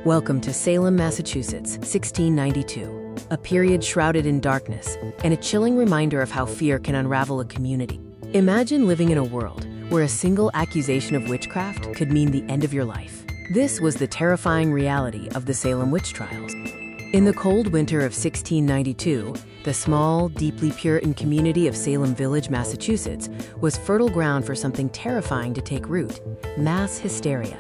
Welcome to Salem, Massachusetts, 1692, a period shrouded in darkness and a chilling reminder of how fear can unravel a community. Imagine living in a world where a single accusation of witchcraft could mean the end of your life. This was the terrifying reality of the Salem Witch Trials. In the cold winter of 1692, the small, deeply Puritan community of Salem Village, Massachusetts, was fertile ground for something terrifying to take root: mass hysteria.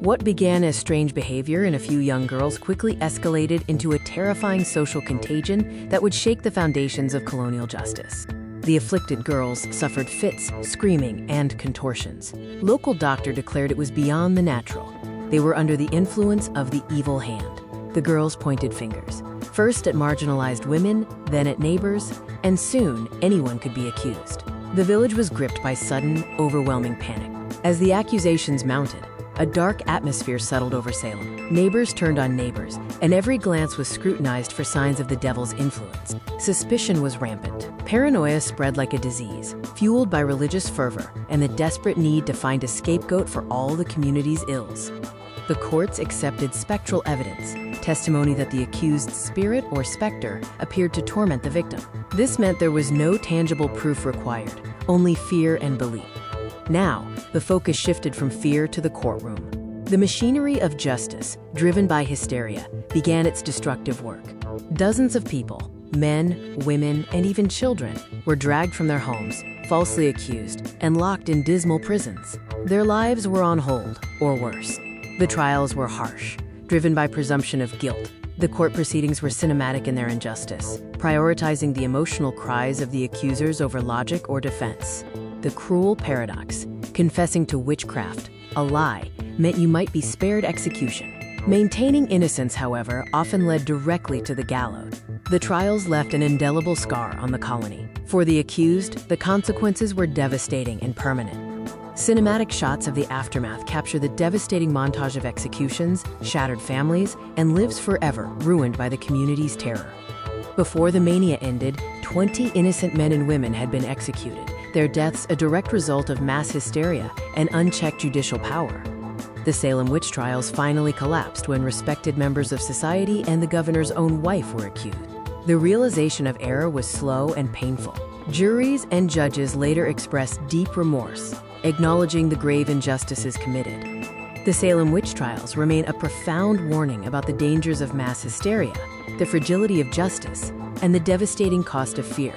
What began as strange behavior in a few young girls quickly escalated into a terrifying social contagion that would shake the foundations of colonial justice. The afflicted girls suffered fits, screaming, and contortions. Local doctor declared it was beyond the natural. They were under the influence of the evil hand. The girls pointed fingers, first at marginalized women, then at neighbors, and soon anyone could be accused. The village was gripped by sudden, overwhelming panic. As the accusations mounted, a dark atmosphere settled over Salem. Neighbors turned on neighbors, and every glance was scrutinized for signs of the devil's influence. Suspicion was rampant. Paranoia spread like a disease, fueled by religious fervor and the desperate need to find a scapegoat for all the community's ills. The courts accepted spectral evidence, testimony that the accused's spirit or specter appeared to torment the victim. This meant there was no tangible proof required, only fear and belief. Now, the focus shifted from fear to the courtroom. The machinery of justice, driven by hysteria, began its destructive work. Dozens of people, men, women, and even children, were dragged from their homes, falsely accused, and locked in dismal prisons. Their lives were on hold, or worse. The trials were harsh, driven by presumption of guilt. The court proceedings were cinematic in their injustice, prioritizing the emotional cries of the accusers over logic or defense. The cruel paradox: confessing to witchcraft, a lie, meant you might be spared execution. Maintaining innocence, however, often led directly to the gallows. The trials left an indelible scar on the colony. For the accused, the consequences were devastating and permanent. Cinematic shots of the aftermath capture the devastating montage of executions, shattered families, and lives forever ruined by the community's terror. Before the mania ended, 20 innocent men and women had been executed, their deaths a direct result of mass hysteria and unchecked judicial power. The Salem Witch Trials finally collapsed when respected members of society and the governor's own wife were accused. The realization of error was slow and painful. Juries and judges later expressed deep remorse, acknowledging the grave injustices committed. The Salem Witch Trials remain a profound warning about the dangers of mass hysteria, the fragility of justice, and the devastating cost of fear.